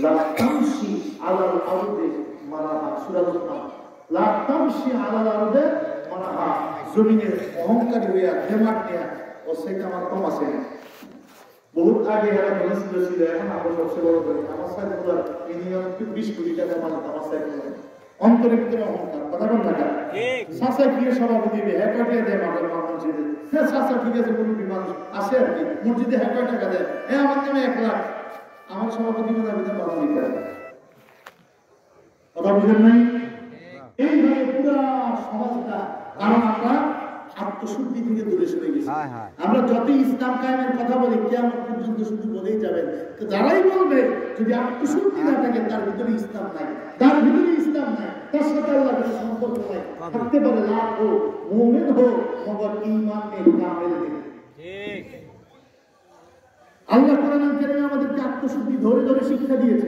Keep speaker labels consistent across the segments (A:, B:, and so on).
A: লা তামশি আলাল আরদে মারাহা, সূরা আন-নাম। লা তামশি আলাল আরদে মারাহা, জমিনে অহংকারী হইয়া দেমাগ নিয়া ও সেটা আমার কম আছে না। বহুত আগে এরা বলেছিল ছিল, এখন আমরা সবচেয়ে বড় করি আমার সাইকেল মিনিমাম 20 কোটি টাকা মানে আমার সাইকেল অন্তরের ভিতরে অহংকার। কথা বল না সাসা গিয়ে সভাপতি হ্যাকাটিয়া দেয় আমাদের মসজিদে, হ্যাঁ সাসা ঠিক আছে কোনো মানুষ আসে আর কি মসজিদে হ্যাকার টাকা দেয়, হ্যাঁ আমার নামে 1 লাখ, আমার সভাপতি মনে ভিতরে কথা দিতে হবে। কথা বুঝেন নাই? এইভাবে পুরা সমাজটা, কারণ আমরা আত্মশুদ্ধি থেকে দূরে সরে গেছি। আমরা যতই ইসলাম কায়েমের কথা বলি কিয়ামত পর্যন্ত শুধু বলেই যাবেন, যারাই বলবে যদি আত্মশুদ্ধি না থাকে তার ভিতরে ইসলাম নাই, তার ভিতরে ইসলাম নাই, তার সাথে আল্লাহর কোনো সম্পর্ক নাই। থাকতে পারে লাখ হো মুমিন হো মগর ঈমান মে কামিল নেই। ঠিক। আল্লাহ কোরআন কারীমে আমাদেরকে আত্মশুদ্ধি ধরে ধরে শিক্ষা দিয়েছে।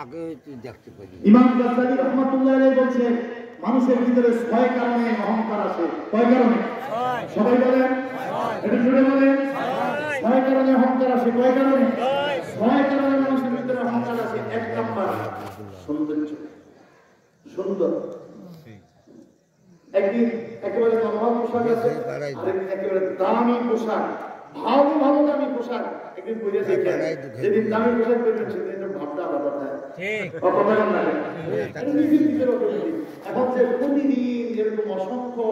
A: আগে দেখতে পারি ইমাম গাজ্জালী রাহমাতুল্লাহ আলাইহি বলেন মানুষের ভিতরে 6 কারণে অহংকার আসে। কয় কারণে? 6। সবাই বলেন, এটা জুড়ে বলেন, 6 কারণে অহংকার আসে। কয় কারণে? 6 কারণে মানুষের ভিতরে অহংকার আসে। 1 নাম্বার সৌন্দর্য, সুন্দর। একদিন একেবারে নরমাল পোশাক আছে, আরেকদিন একেবারে দামি পোশাক, ভালো ভালো দামি পোশাক। একদিন পরে দেখে যেদিন দামি পোশাক পরেছেন সেদিন ভাবটা আলাদা থাকে। ঠিক। কথা বলেন না? এখন যে প্রতিদিন যেরকম অসংখ্য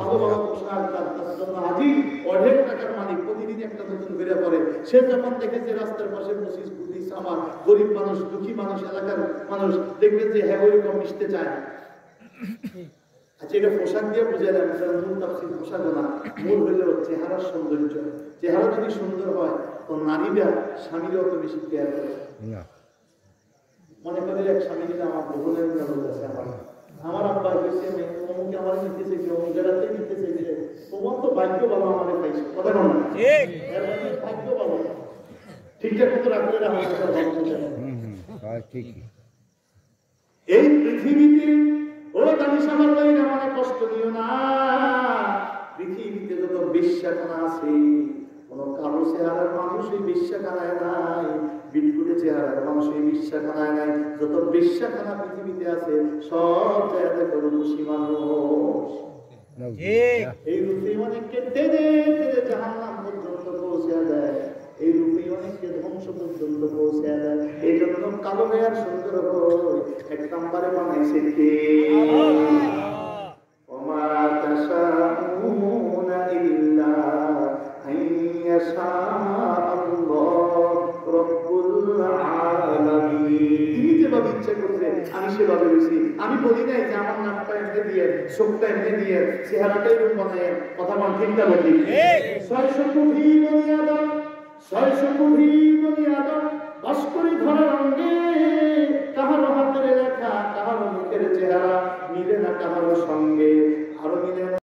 A: ভালো ভালো পোশাক তার জন্য আজই অনেক টাকার মালিক প্রতিদিন একটা নতুন বেড়ে পড়ে, সে যখন দেখেছে রাস্তার পাশে পঁচিশ পুলিশ আমার গরিব মানুষ, দুঃখী মানুষ, এলাকার মানুষ দেখবেন যে হ্যাঁ ওইরকম মিশতে চায়। আচ্ছা, এটা পোশাক দিয়ে বুঝে যায় মূল তাফসীর পোশাক না, মূল হইল চেহারার সৌন্দর্য। চেহারা যদি সুন্দর হয় তো নারীরা স্বামীর অত বেশি কেয়ার করে না। মনে করে এক স্বামী যদি আমার বহুলের আছে, আমার আব্বা হয়েছে অমুকে আমার নিতেছে কি অমুক জায়গাতে নিতেছে যে তোমার তো ভাগ্য ভালো আমাদের পাইছে। কথা বল না? ঠিক। ভাগ্য ভালো ঠিকঠাক মতো রাখলে ঠিক। এই পৃথিবীতে ও দানিশ আমার ভাইরা মনে কষ্ট দিও না, পৃথিবীতে যত বেশ্যাখানা আছে কোন কালো চেহারার মানুষ এই বেশ্যাখানায় নাই, বিটকুটে চেহারার মানুষ এই বেশ্যাখানায় নাই। যত বেশ্যাখানা পৃথিবীতে আছে সব জায়গাতে রূপসী মানুষ। এই রূপে অনেককে টেনে টেনে জাহান্নাম পর্যন্ত পৌঁছে দেয়, এই রূপে অনেককে ধ্বংস পর্যন্ত পৌঁছে দেয়। এই জন্য কালো মেয়ার সুন্দর হয় 1 নম্বরে বানাইছে কে? ওমা তাশাউনা ইল্লা আইয়াশা আল্লাহ রাব্বুল আলামিন। তিনি যেভাবে ইচ্ছা করছে আমি সেভাবে হইছি। আমি বলি নাই যে আমার নাকটা এমনি দিয়ে, চোখটা এমনি দিয়ে, চেহারাটা এরকম বানায়। কথা বল ঠিক না বলি? 600 কোটি বনি আদম, 600 কোটি বনি আদম বাস করি ধরার অঙ্গে,